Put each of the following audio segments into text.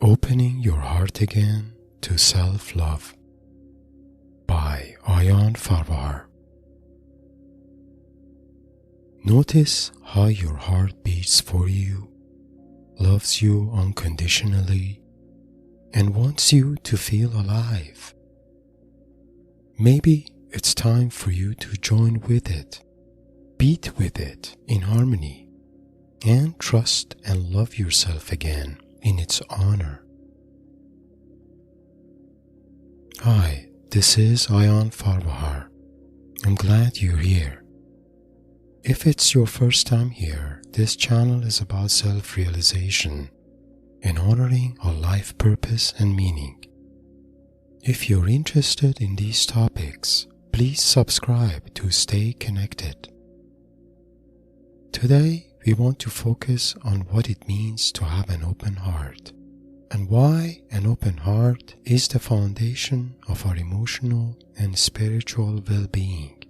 Opening Your Heart Again to Self-Love by Aion Farvahar. Notice how your heart beats for you, loves you unconditionally, and wants you to feel alive. Maybe it's time for you to join with it, beat with it in harmony, and trust and love yourself again in its honor. Hi, this is Aion Farvahar. I'm glad you're here. If it's your first time here, this channel is about self-realization and honoring our life purpose and meaning. If you're interested in these topics, please subscribe to stay connected. Today, we want to focus on what it means to have an open heart and why an open heart is the foundation of our emotional and spiritual well-being.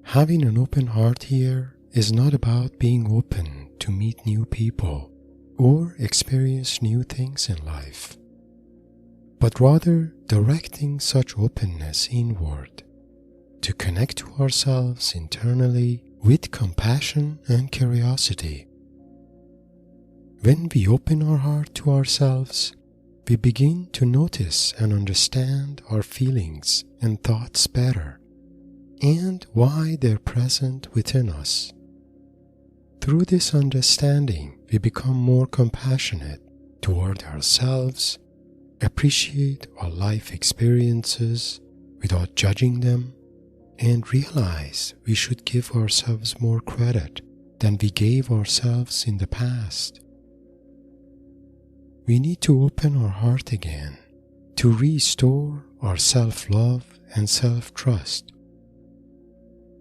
Having an open heart here is not about being open to meet new people or experience new things in life, but rather directing such openness inward to connect to ourselves internally with compassion and curiosity. When we open our heart to ourselves, we begin to notice and understand our feelings and thoughts better and why they're present within us. Through this understanding, we become more compassionate toward ourselves, appreciate our life experiences without judging them, and realize we should give ourselves more credit than we gave ourselves in the past. We need to open our heart again to restore our self-love and self-trust.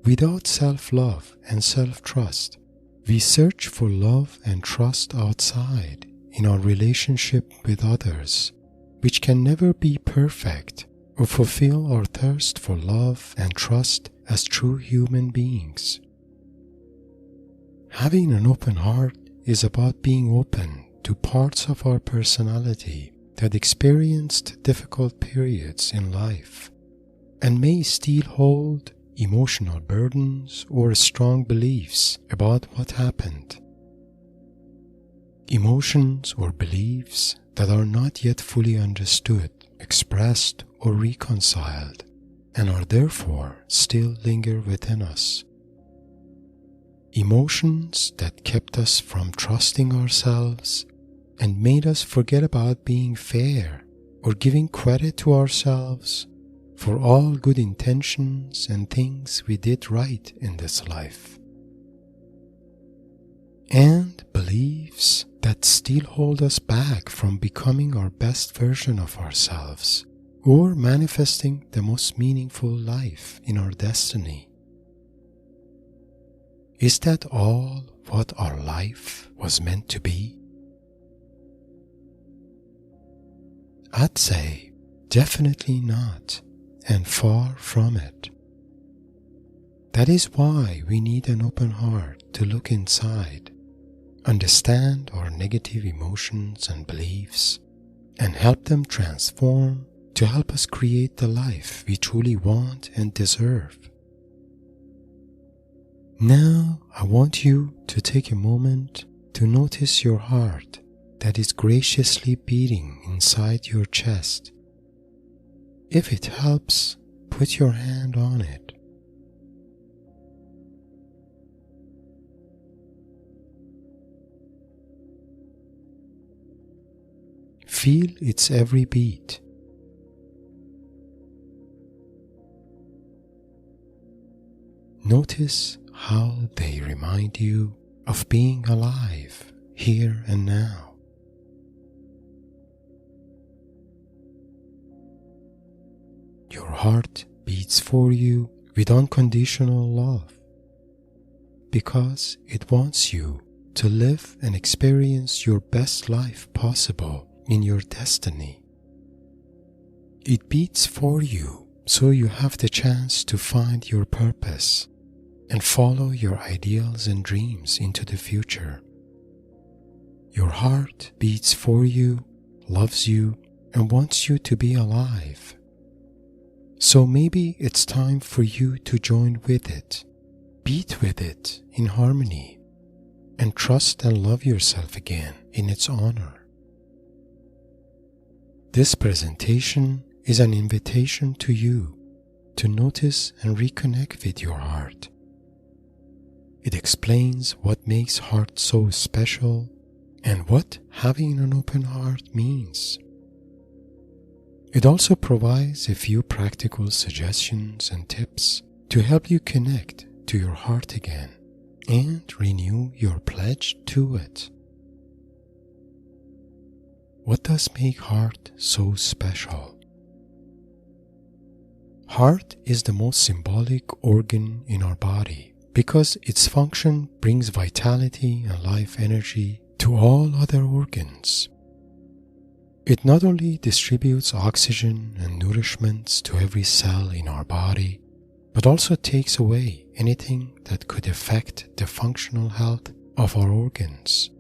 Without self-love and self-trust, we search for love and trust outside in our relationship with others, which can never be perfect or fulfill our thirst for love and trust as true human beings. Having an open heart is about being open to parts of our personality that experienced difficult periods in life and may still hold emotional burdens or strong beliefs about what happened. Emotions or beliefs that are not yet fully understood, expressed, or reconciled, and are therefore still linger within us. Emotions that kept us from trusting ourselves and made us forget about being fair or giving credit to ourselves for all good intentions and things we did right in this life. And beliefs that still hold us back from becoming our best version of ourselves or manifesting the most meaningful life in our destiny. Is that all what our life was meant to be? I'd say definitely not, and far from it. That is why we need an open heart to look inside, understand our negative emotions and beliefs, and help them transform to help us create the life we truly want and deserve. Now, I want you to take a moment to notice your heart that is graciously beating inside your chest. If it helps, put your hand on it. Feel its every beat. Notice how they remind you of being alive here and now. Your heart beats for you with unconditional love because it wants you to live and experience your best life possible in your destiny. It beats for you so you have the chance to find your purpose and follow your ideals and dreams into the future. Your heart beats for you, loves you, and wants you to be alive. So maybe it's time for you to join with it, beat with it in harmony, and trust and love yourself again in its honor. This presentation is an invitation to you to notice and reconnect with your heart. It explains what makes heart so special and what having an open heart means. It also provides a few practical suggestions and tips to help you connect to your heart again and renew your pledge to it. What does make heart so special? Heart is the most symbolic organ in our body because its function brings vitality and life energy to all other organs. It not only distributes oxygen and nourishments to every cell in our body, but also takes away anything that could affect the functional health of our organs.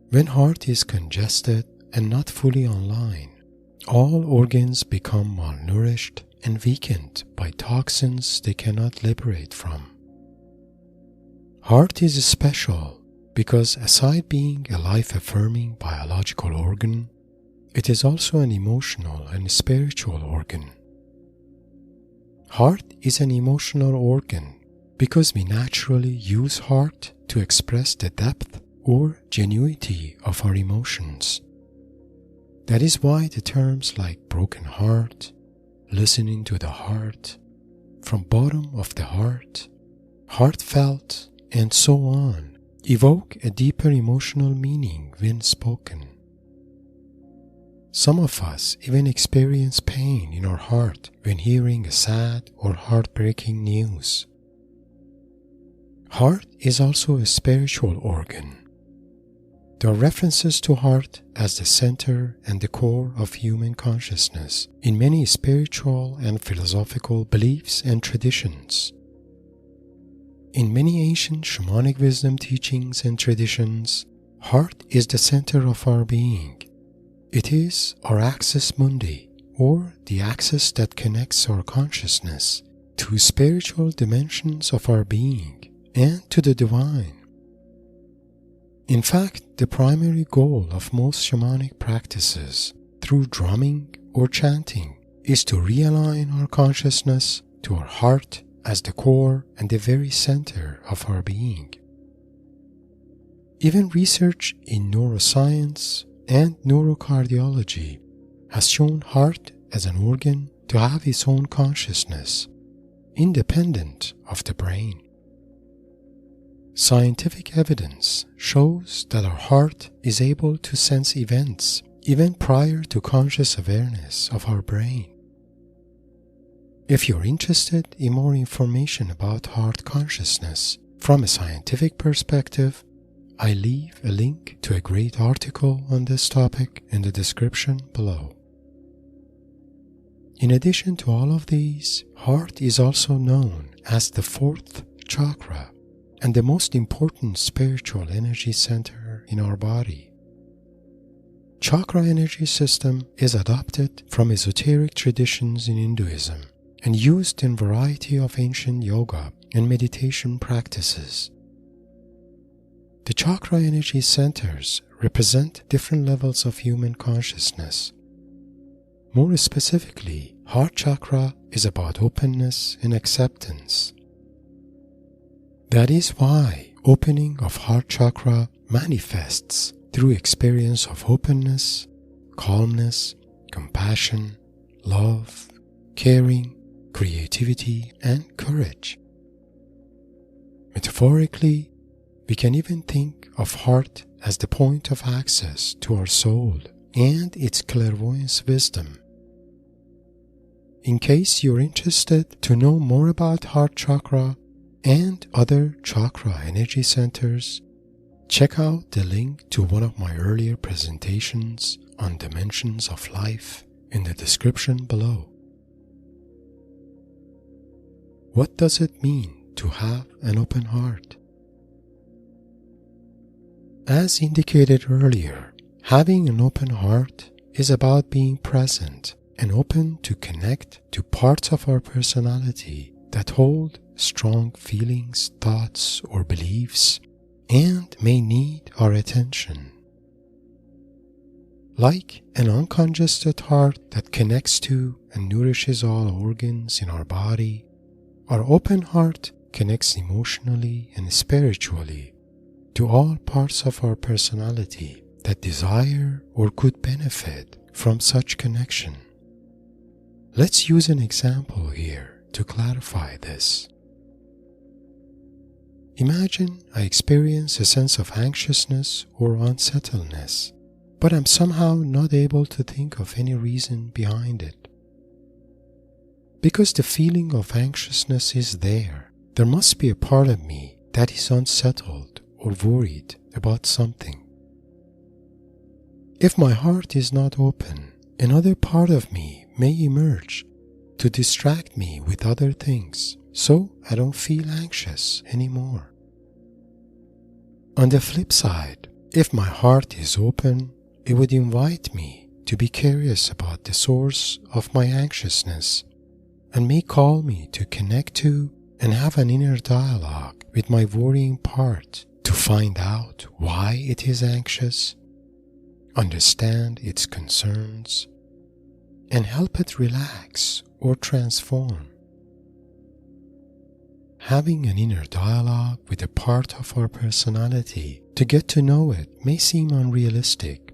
When heart is congested and not fully online, all organs become malnourished and weakened by toxins they cannot liberate from. Heart is special because aside being a life-affirming biological organ, it is also an emotional and spiritual organ. Heart is an emotional organ because we naturally use heart to express the depth or genuity of our emotions. That is why the terms like broken heart, listening to the heart, from bottom of the heart, heartfelt, and so on evoke a deeper emotional meaning when spoken. Some of us even experience pain in our heart when hearing a sad or heartbreaking news. Heart is also a spiritual organ. There are references to heart as the center and the core of human consciousness in many spiritual and philosophical beliefs and traditions. In many ancient shamanic wisdom teachings and traditions, heart is the center of our being. It is our axis mundi, or the axis that connects our consciousness to spiritual dimensions of our being and to the divine. In fact, the primary goal of most shamanic practices through drumming or chanting is to realign our consciousness to our heart as the core and the very center of our being. Even research in neuroscience and neurocardiology has shown heart as an organ to have its own consciousness, independent of the brain. Scientific evidence shows that our heart is able to sense events even prior to conscious awareness of our brain. If you're interested in more information about heart consciousness from a scientific perspective, I leave a link to a great article on this topic in the description below. In addition to all of these, heart is also known as the fourth chakra and the most important spiritual energy center in our body. Chakra energy system is adopted from esoteric traditions in Hinduism and used in a variety of ancient yoga and meditation practices. The chakra energy centers represent different levels of human consciousness. More specifically, Heart Chakra is about openness and acceptance. That is why opening of Heart Chakra manifests through experience of openness, calmness, compassion, love, caring, creativity, and courage. Metaphorically, we can even think of heart as the point of access to our soul and its clairvoyance wisdom. In case you're interested to know more about Heart Chakra and other chakra energy centers, check out the link to one of my earlier presentations on dimensions of life in the description below. What does it mean to have an open heart? As indicated earlier, having an open heart is about being present and open to connect to parts of our personality that hold strong feelings, thoughts, or beliefs and may need our attention. Like an uncongested heart that connects to and nourishes all organs in our body, our open heart connects emotionally and spiritually to all parts of our personality that desire or could benefit from such connection. Let's use an example here to clarify this. Imagine I experience a sense of anxiousness or unsettledness, but I'm somehow not able to think of any reason behind it. Because the feeling of anxiousness is there must be a part of me that is unsettled or worried about something. If my heart is not open, another part of me may emerge to distract me with other things, so I don't feel anxious anymore. On the flip side, if my heart is open, it would invite me to be curious about the source of my anxiousness and may call me to connect to and have an inner dialogue with my worrying part to find out why it is anxious, understand its concerns, and help it relax or transform. Having an inner dialogue with a part of our personality to get to know it may seem unrealistic,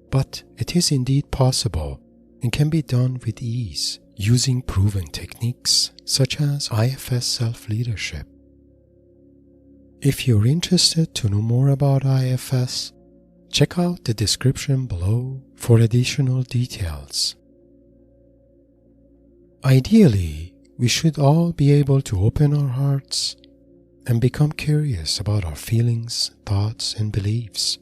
but it is indeed possible and can be done with ease using proven techniques such as IFS self-leadership. If you're interested to know more about IFS, check out the description below for additional details. Ideally, we should all be able to open our hearts and become curious about our feelings, thoughts, and beliefs.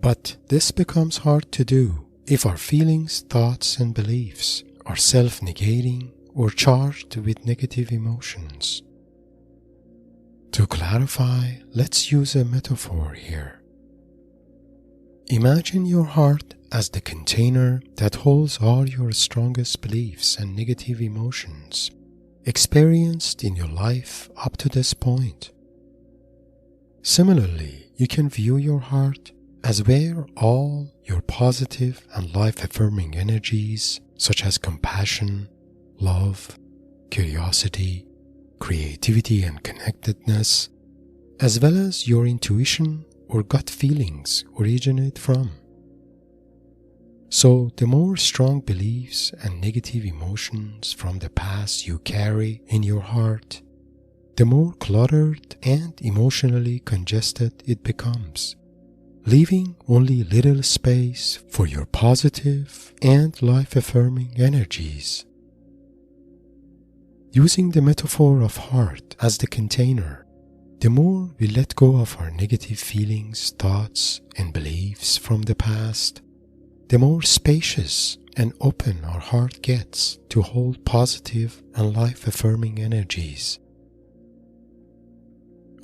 But this becomes hard to do if our feelings, thoughts, and beliefs are self-negating or charged with negative emotions. To clarify, let's use a metaphor here. Imagine your heart as the container that holds all your strongest beliefs and negative emotions experienced in your life up to this point. Similarly, you can view your heart as where all your positive and life-affirming energies such as compassion, love, curiosity, creativity and connectedness, as well as your intuition or gut feelings originate from. So the more strong beliefs and negative emotions from the past you carry in your heart, the more cluttered and emotionally congested it becomes, leaving only little space for your positive and life-affirming energies. Using the metaphor of heart as the container, the more we let go of our negative feelings, thoughts, and beliefs from the past, the more spacious and open our heart gets to hold positive and life-affirming energies.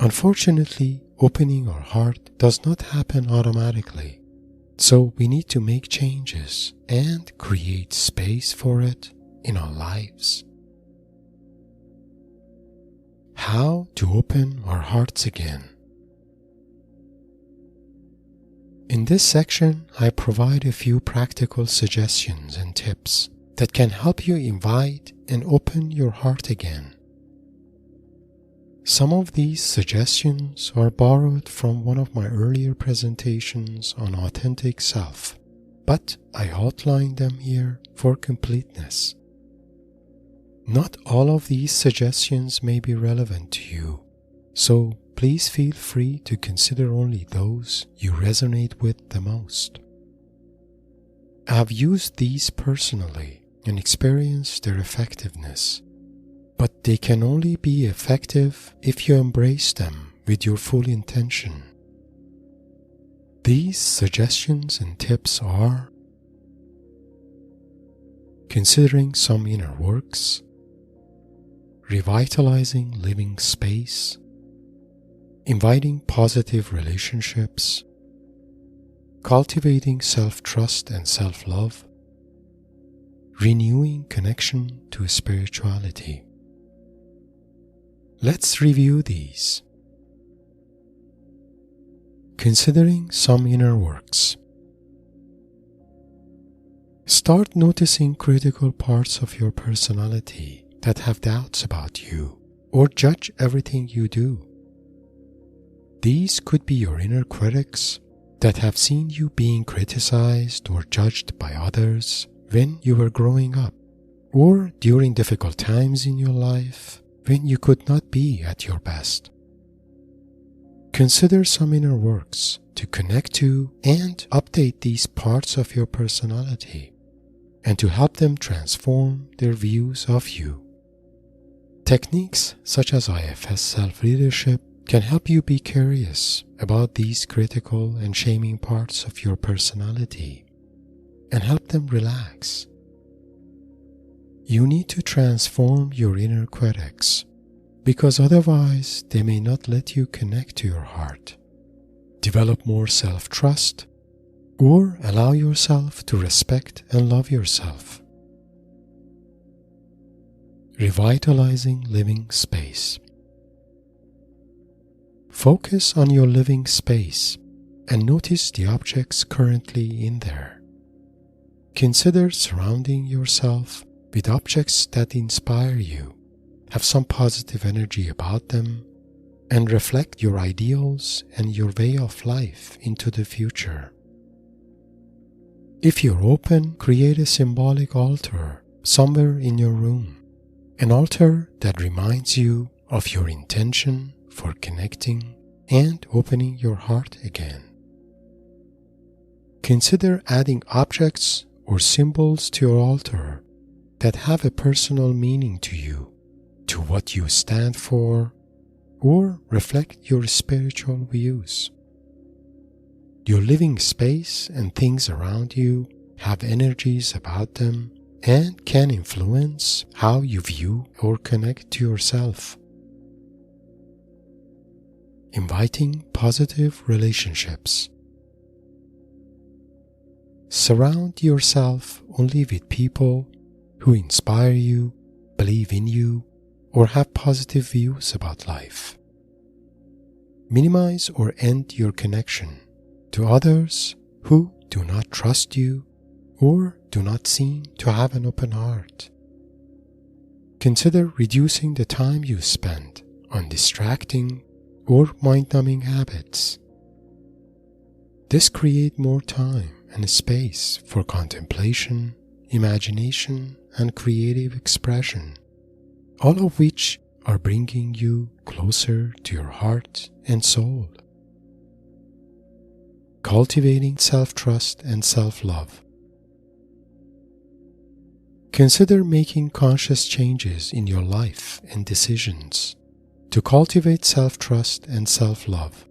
Unfortunately, opening our heart does not happen automatically, so we need to make changes and create space for it in our lives. How to open our hearts again? In this section, I provide a few practical suggestions and tips that can help you invite and open your heart again. Some of these suggestions are borrowed from one of my earlier presentations on authentic self, but I outline them here for completeness. Not all of these suggestions may be relevant to you, so please feel free to consider only those you resonate with the most. I have used these personally and experienced their effectiveness, but they can only be effective if you embrace them with your full intention. These suggestions and tips are: considering some inner works, revitalizing living space, inviting positive relationships, cultivating self-trust and self-love, renewing connection to spirituality. Let's review these. Considering some inner works. Start noticing critical parts of your personality that have doubts about you or judge everything you do. These could be your inner critics that have seen you being criticized or judged by others when you were growing up, or during difficult times in your life when you could not be at your best. Consider some inner works to connect to and update these parts of your personality, and to help them transform their views of you. Techniques such as IFS self-leadership can help you be curious about these critical and shaming parts of your personality and help them relax. You need to transform your inner critics because otherwise they may not let you connect to your heart, develop more self-trust, or allow yourself to respect and love yourself. Revitalizing living space. Focus on your living space and notice the objects currently in there. Consider surrounding yourself with objects that inspire you, have some positive energy about them, and reflect your ideals and your way of life into the future. If you're open, create a symbolic altar somewhere in your room, an altar that reminds you of your intention for connecting and opening your heart again. Consider adding objects or symbols to your altar that have a personal meaning to you, to what you stand for, or reflect your spiritual views. Your living space and things around you have energies about them and can influence how you view or connect to yourself. Inviting positive relationships. Surround yourself only with people who inspire you, believe in you, or have positive views about life. Minimize or end your connection to others who do not trust you or do not seem to have an open heart. Consider reducing the time you spend on distracting or mind-numbing habits. This creates more time and space for contemplation, imagination, and creative expression, all of which are bringing you closer to your heart and soul. Cultivating self-trust and self-love. Consider making conscious changes in your life and decisions to cultivate self-trust and self-love.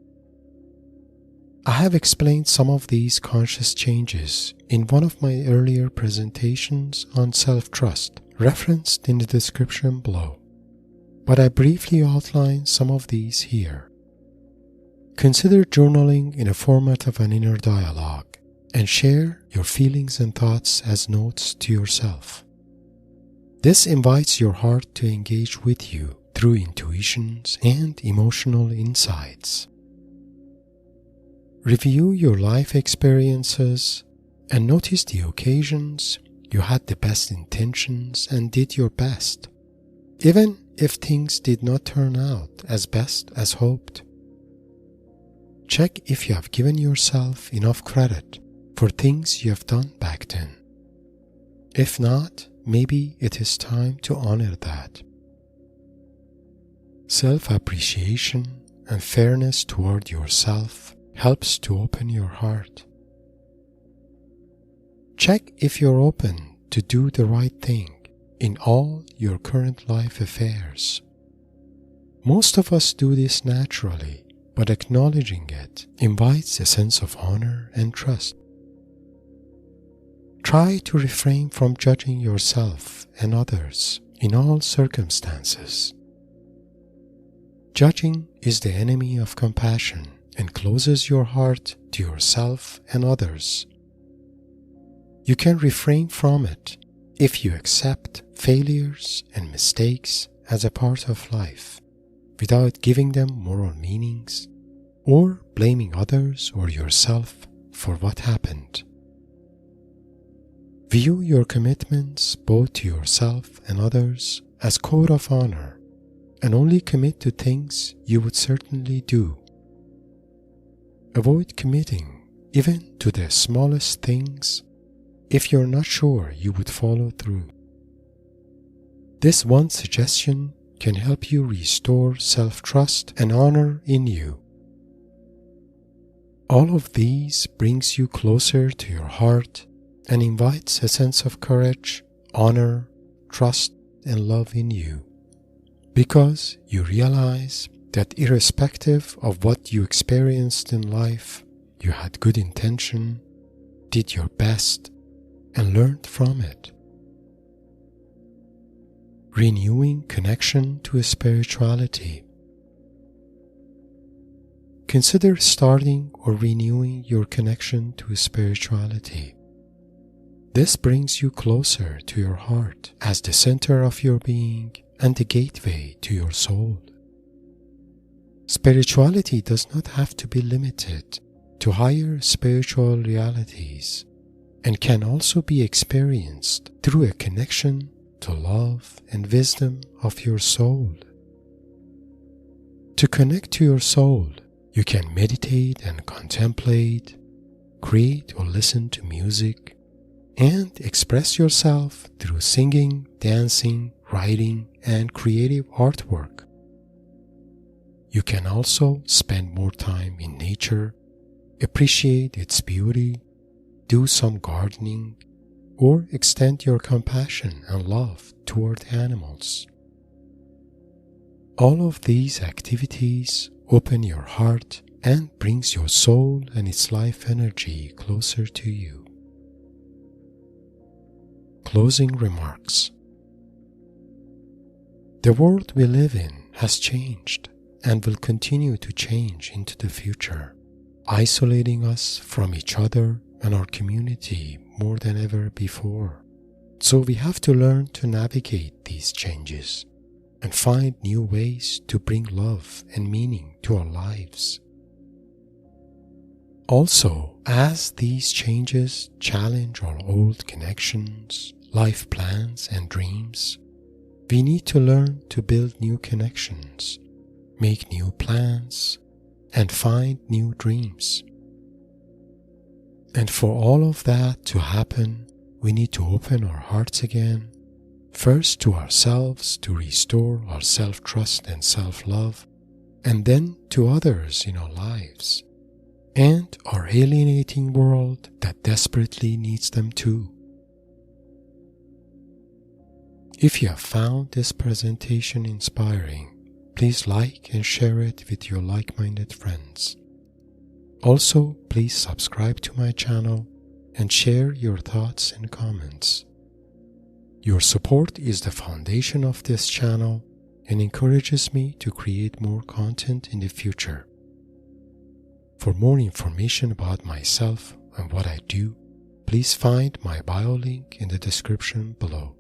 I have explained some of these conscious changes in one of my earlier presentations on self-trust, referenced in the description below, but I briefly outline some of these here. Consider journaling in a format of an inner dialogue and share your feelings and thoughts as notes to yourself. This invites your heart to engage with you through intuitions and emotional insights. Review your life experiences and notice the occasions you had the best intentions and did your best, even if things did not turn out as best as hoped. Check if you have given yourself enough credit for things you have done back then. If not, maybe it is time to honor that. Self-appreciation and fairness toward yourself helps to open your heart. Check if you're open to do the right thing in all your current life affairs. Most of us do this naturally, but acknowledging it invites a sense of honor and trust. Try to refrain from judging yourself and others in all circumstances. Judging is the enemy of compassion and closes your heart to yourself and others. You can refrain from it if you accept failures and mistakes as a part of life without giving them moral meanings or blaming others or yourself for what happened. View your commitments both to yourself and others as code of honor and only commit to things you would certainly do. Avoid committing even to the smallest things if you're not sure you would follow through. This one suggestion can help you restore self-trust and honor in you. All of these brings you closer to your heart and invites a sense of courage, honor, trust, and love in you, because you realize that irrespective of what you experienced in life, you had good intention, did your best, and learned from it. Renewing connection to spirituality. Consider starting or renewing your connection to spirituality. This brings you closer to your heart as the center of your being and the gateway to your soul. Spirituality does not have to be limited to higher spiritual realities and can also be experienced through a connection to love and wisdom of your soul. To connect to your soul, you can meditate and contemplate, create or listen to music, and express yourself through singing, dancing, writing, and creative artwork. You can also spend more time in nature, appreciate its beauty, do some gardening, or extend your compassion and love toward animals. All of these activities open your heart and brings your soul and its life energy closer to you. Closing remarks. The world we live in has changed and will continue to change into the future, isolating us from each other and our community more than ever before. So we have to learn to navigate these changes and find new ways to bring love and meaning to our lives. Also, as these changes challenge our old connections, life plans, and dreams, we need to learn to build new connections, make new plans, and find new dreams. And for all of that to happen, we need to open our hearts again, first to ourselves to restore our self-trust and self-love, and then to others in our lives, and our alienating world that desperately needs them too. If you have found this presentation inspiring, please like and share it with your like-minded friends. Also, please subscribe to my channel and share your thoughts and comments. Your support is the foundation of this channel and encourages me to create more content in the future. For more information about myself and what I do, please find my bio link in the description below.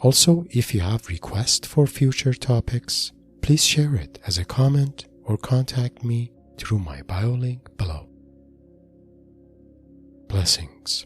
Also, if you have requests for future topics, please share it as a comment or contact me through my bio link below. Blessings.